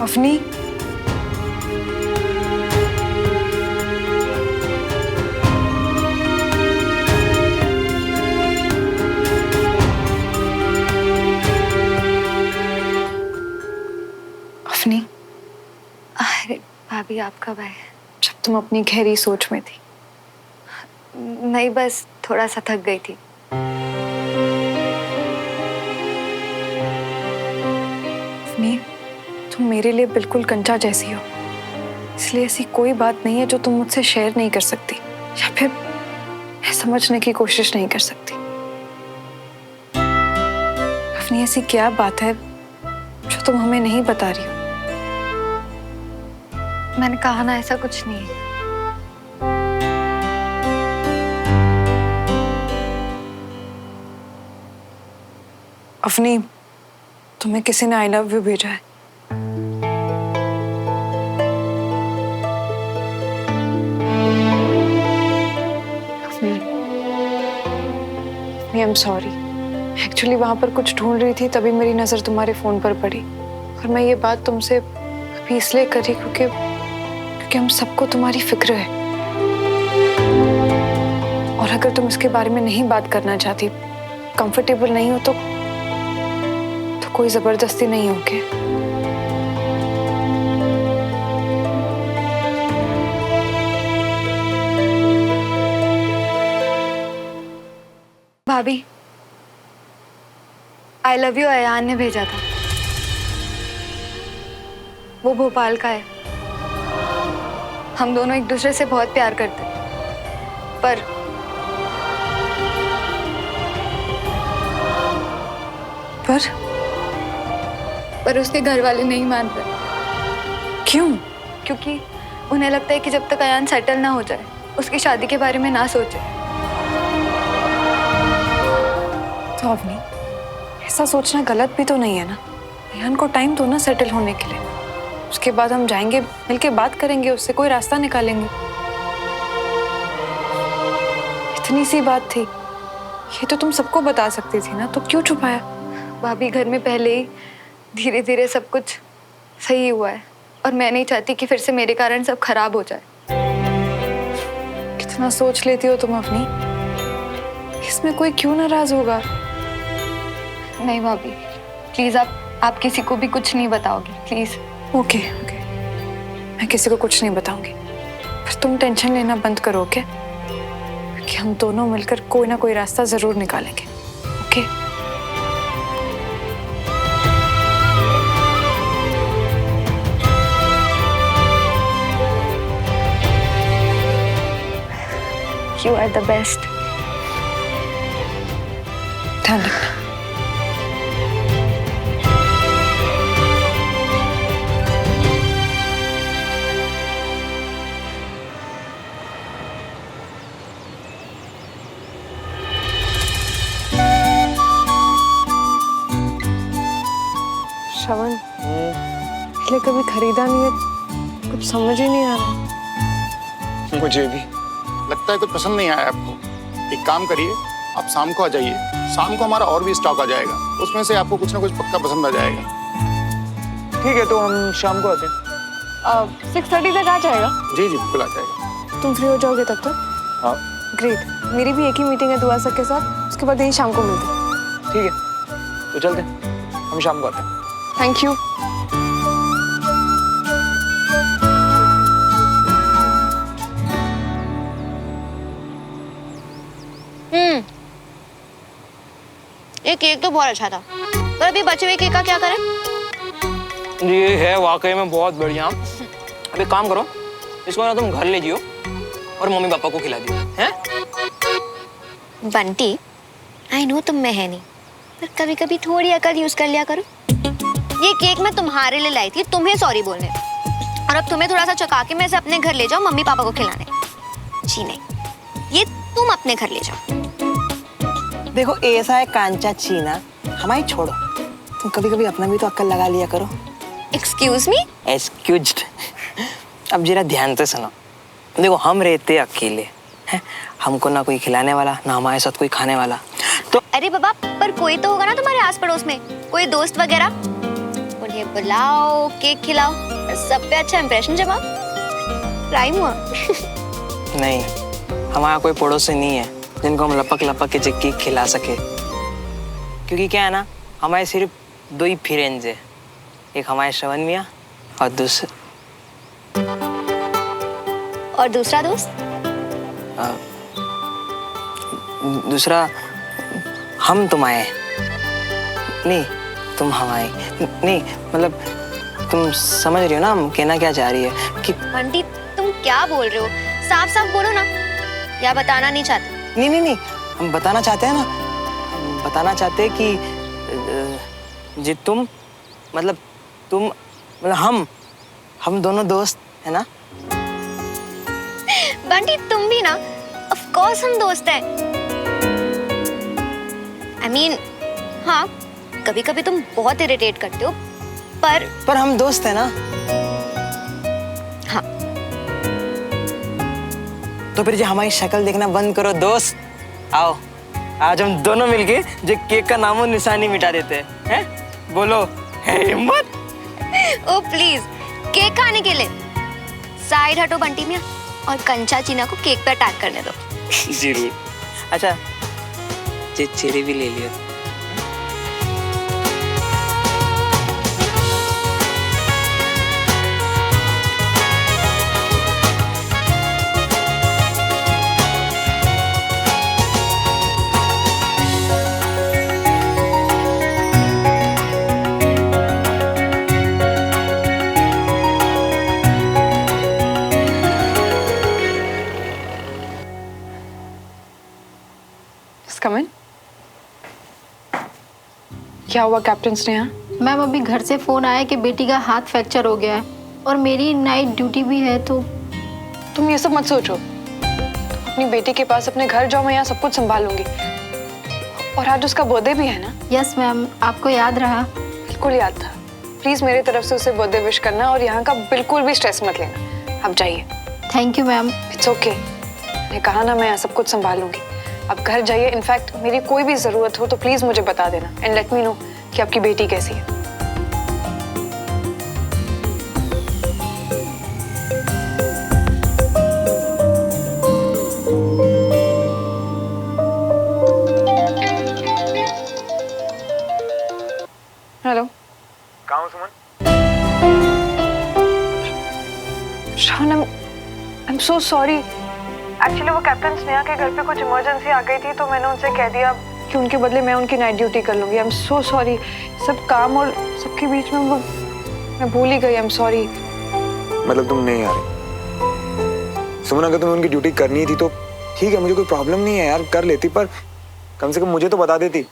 अवनी, अवनी। अरे भाभी, आप कब आए? जब तुम अपनी गहरी सोच में थी। नहीं, बस थोड़ा सा थक गई थी। तुम मेरे लिए बिल्कुल कंचा जैसी हो, इसलिए ऐसी कोई बात नहीं है जो तुम मुझसे शेयर नहीं कर सकती या फिर समझने की कोशिश नहीं कर सकती। अपनी ऐसी क्या बात है जो तुम हमें नहीं बता रही हो? मैंने कहा ना, ऐसा कुछ नहीं है। अफनी, तुम्हें किसी ने आई लव यू भेजा है। I am sorry. एक्चुअली वहां पर कुछ ढूंढ रही थी, तभी मेरी नजर तुम्हारे फोन पर पड़ी। और मैं ये बात तुमसे अभी इसलिए करी क्योंकि हम सबको तुम्हारी फिक्र है। और अगर तुम इसके बारे में नहीं बात करना चाहती, कंफर्टेबल नहीं हो तो कोई जबरदस्ती नहीं होगी। भाभी, आई लव यू अयान ने भेजा था। वो भोपाल का है। हम दोनों एक दूसरे से बहुत प्यार करते हैं, पर उसके घर वाले नहीं मान रहे। क्यों? क्योंकि उन्हें लगता है कि जब तक अयान सेटल ना हो जाए, उसकी शादी के बारे में ना सोचे। तो अवनी, ऐसा सोचना गलत भी तो नहीं है ना। अयान को टाइम दो ना सेटल होने के लिए। उसके बाद हम जाएंगे, मिलके बात करेंगे, उससे कोई रास्ता निकालेंगे। इतनी सी बात थी, ये तो तुम सबको बता सकती थी ना, तो क्यों छुपाया? भाभी, घर में पहले ही धीरे धीरे सब कुछ सही हुआ है और मैं नहीं चाहती कि फिर से मेरे कारण सब खराब हो जाए। कितना सोच लेती हो तुम अपनी। इसमें कोई क्यों नाराज होगा? नहीं भाभी, प्लीज आप किसी को भी कुछ नहीं बताओगी, प्लीज। ओके, मैं किसी को कुछ नहीं बताऊंगी। पर तुम टेंशन लेना बंद करो, ओके? कि हम दोनों मिलकर कोई ना कोई रास्ता जरूर निकालेंगे, okay? You are the best. ध्यान रखना। श्रवण, इसलिए कभी खरीदा नहीं है, कुछ समझ ही नहीं आ रहा। मुझे भी लगता है कुछ पसंद नहीं आया आपको। एक काम करिए, आप शाम को आ जाइए। शाम को हमारा और भी स्टॉक आ जाएगा, उसमें से आपको कुछ ना कुछ पक्का पसंद आ जाएगा। ठीक है, तो हम शाम को आते हैं। 6:30 तक आ जाएगा? जी जी, बिल्कुल आ जाएगा। तुम फ्री हो जाओगे तब तक? हाँ। ग्रेट। मेरी भी एक ही मीटिंग है दुआ सर के साथ, उसके बाद यही शाम को मिलते हैं। ठीक है, तो चलते हैं, हम शाम को आते हैं। Thank you. ये केक तो बहुत अच्छा था, पर अभी बचे हुए केक का क्या करें? ये है वाकई में बहुत बढ़िया। अब एक काम करो, इसको ना तुम घर ले जियो और मम्मी पापा को खिला दियो, हैं? बंटी, आई नो तुम में है नहीं, पर कभी कभी थोड़ी अकल यूज कर लिया करो। ये केक मैं तुम्हारे लिए लाई थी, तुम्हें सॉरी बोलने, और अब तुम्हें थोड़ा सा चका के मैं इसे अपने घर ले जाओ मम्मी पापा को खिलाने। जी नहीं, ये तुम अपने घर ले जाओ। देखो, ऐसा है कांचा छीना, हमारी छोड़ो। तुम कभी कभी अपना भी तो अक्ल लगा लिया करो। Excuse me? एक्सक्यूज्ड। अब जरा ध्यान से सुनो। देखो, हम रहते अकेले हैं, हमको ना कोई खिलाने वाला, ना हमारे साथ कोई खाने वाला। तो अरे बाबा, पर कोई तो होगा ना तुम्हारे आस पड़ोस में, कोई दोस्त वगैरह। उन्हें बुलाओ, केक खिलाओ, सब पे अच्छा इंप्रेशन जमाओ। राइम हुआ? नहीं, हमारा कोई पड़ोसी नहीं है जिनको हम लपक लपक के केक खिला सके। क्योंकि क्या है ना, हमारे सिर्फ 2 ही फ्रेंड्स है, एक हमारे श्रवण मियाँ और दूसरा दोस्त? दूसरा हम तुम्हारे, नहीं तुम हमारे, नहीं मतलब तुम समझ रही हो ना हम कहना क्या चाह रही है कि बंटी तुम क्या बोल रहे हो? साफ साफ बोलो ना, या बताना नहीं चाहते? नहीं, हम बताना चाहते हैं ना, हम बताना चाहते हैं कि जी तुम हम दोनों दोस्त है ना। बंटी तुम भी ना, ऑफ कोर्स हम दोस्त हैं। I mean, हाँ कभी कभी तुम बहुत इरिटेट करते हो, पर हम दोस्त हैं ना। हाँ तो फिर जो हमारी शक्ल देखना बंद करो दोस्त, आओ आज हम दोनों मिलके जो केक का नामो निशानी मिटा देते हैं। बोलो है हिम्मत? ओ प्लीज, केक खाने के लिए साइड हटो बंटी मियां और कंचा चीना को केक पे अटैक करने दो। जरूर। अच्छा चेरी भी ले लियो। Come in. क्या हुआ कैप्टन स्नेहा? मैम अभी घर से फ़ोन आया कि बेटी का हाथ फ्रैक्चर हो गया है और मेरी नाइट ड्यूटी भी है। तो तुम ये सब मत सोचो, तुम अपनी बेटी के पास अपने घर जाओ, मैं यहाँ सब कुछ संभालूंगी। और आज उसका बर्थडे भी है ना? यस मैम, आपको याद रहा? बिल्कुल याद था। प्लीज मेरी तरफ से उसे बर्थडे विश करना और यहाँ का बिल्कुल भी स्ट्रेस मत लेना। आप जाइए। Thank you ma'am. It's okay, मैंने कहा ना मैं यहाँ सब कुछ संभालूंगी। आप घर जाइए। इनफैक्ट मेरी कोई भी जरूरत हो तो प्लीज मुझे बता देना एंड लेट मी नो कि आपकी बेटी कैसी है। हेलो, कहाँ हो Suman? Sean, I am so sorry. Actually वो कैप्टन स्नेहा के घर पे कुछ इमरजेंसी आ गई थी तो मैंने उनसे कह दिया कि उनके बदले मैं उनकी नाइट ड्यूटी कर लूंगी। आई एम सो सॉरी। सब काम और सबके बीच में मैं भूल ही गई। I am sorry. मतलब तुम नहीं आ रही? सुमन अगर तुम्हें उनकी ड्यूटी करनी थी तो ठीक है, मुझे कोई प्रॉब्लम नहीं है यार, कर लेती, पर कम से कम मुझे तो बता देती।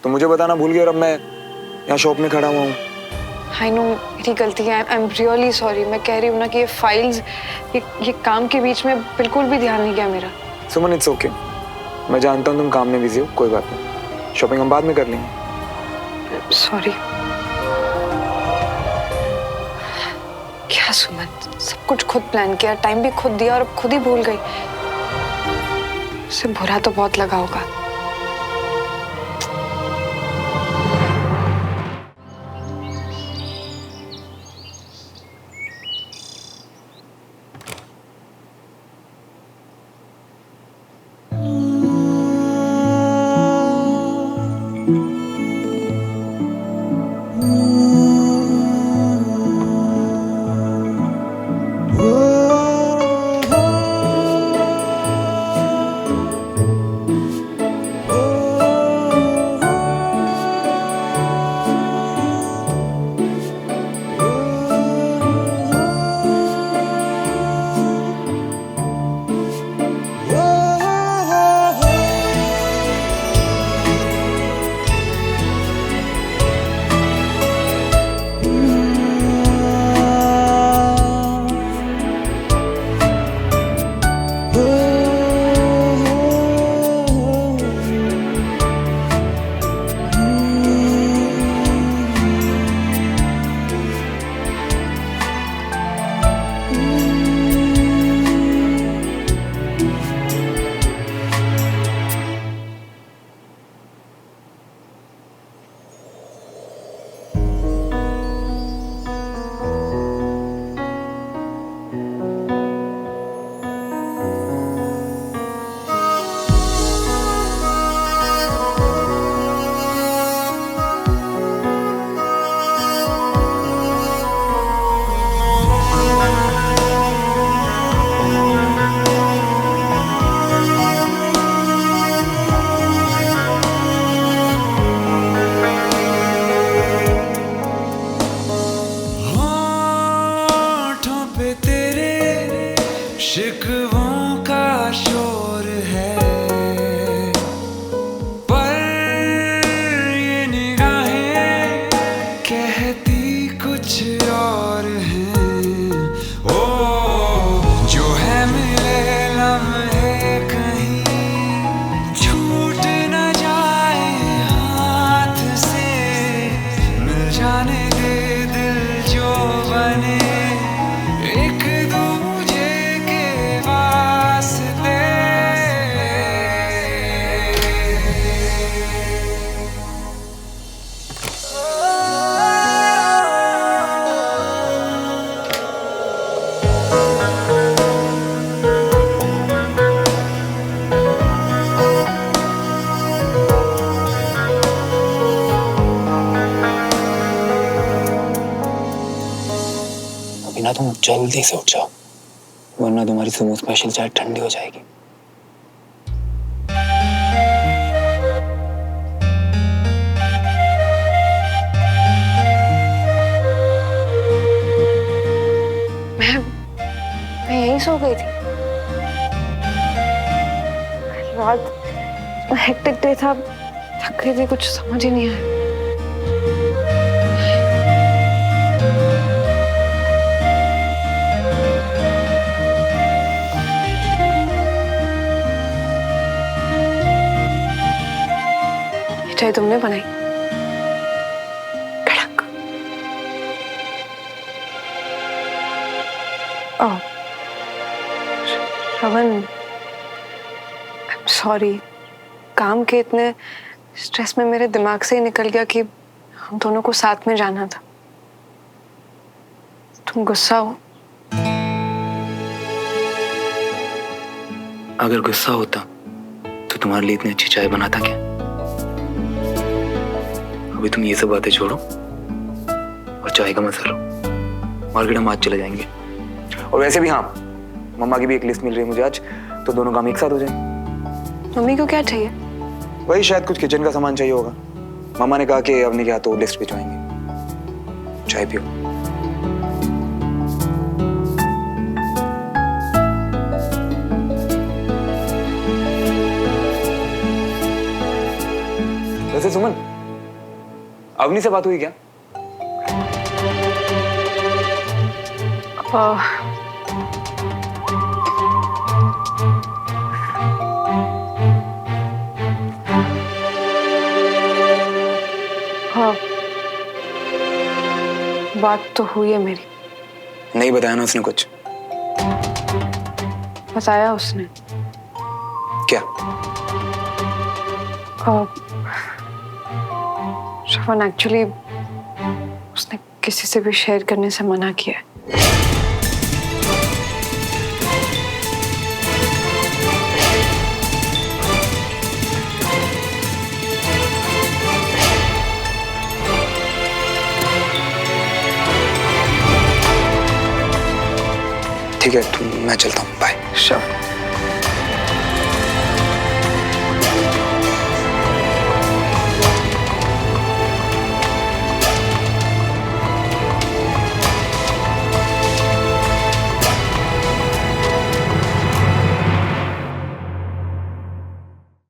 तो मुझे बताना भूल गई और अब मैं यहाँ शॉप में खड़ा हुआ हूँ। आई नो मेरी गलती है। I am really sorry. मैं कह रही हूँ ना कि ये फाइल्स ये काम के बीच में बिल्कुल भी ध्यान नहीं गया मेरा। सुमन इट्स ओके, मैं जानता हूँ तुम काम में बिजी हो, कोई बात नहीं, शॉपिंग हम बाद में कर लेंगे। सॉरी। क्या सुमन, सब कुछ खुद प्लान किया, टाइम भी खुद दिया और अब खुद ही भूल गई। उसे बुरा तो बहुत लगा होगा। जल्दी से उठ जाओ, वरना तुम्हारी सुमो स्पेशल चाय ठंडी हो जाएगी। मैं यहीं सो गई थी। रात हेक्टिक डे था, थक गई थी, कुछ समझ ही नहीं आया। ये चाय तुमने बनाई? कड़क। ओह श्रवण, सॉरी, काम के इतने स्ट्रेस में मेरे दिमाग से ही निकल गया कि हम दोनों को साथ में जाना था। तुम गुस्सा हो? अगर गुस्सा होता तो तुम्हारे लिए इतनी अच्छी चाय बनाता क्या? अभी तुम ये सब बातें छोड़ो और चाय का मजा लो। मार्केट हम आज चले जाएंगे। और वैसे भी हाँ, मम्मा की भी एक लिस्ट मिल रही है मुझे आज, तो दोनों काम एक साथ हो जाएंगे। मम्मी को क्या चाहिए? वही शायद कुछ किचन का सामान चाहिए होगा। मामा ने कहा कि अवनी के हाथों लिस्ट भिजवाएंगे। चाय पियो। वैसे सुमन, अवनी से बात हुई क्या? हाँ, बात तो हुई है मेरी। नहीं बताया ना उसने कुछ? बताया उसने। क्या? श्रवण, एक्चुअली उसने किसी से भी शेयर करने से मना किया है। ठीक है, मैं चलता हूँ। बाय। श्योर।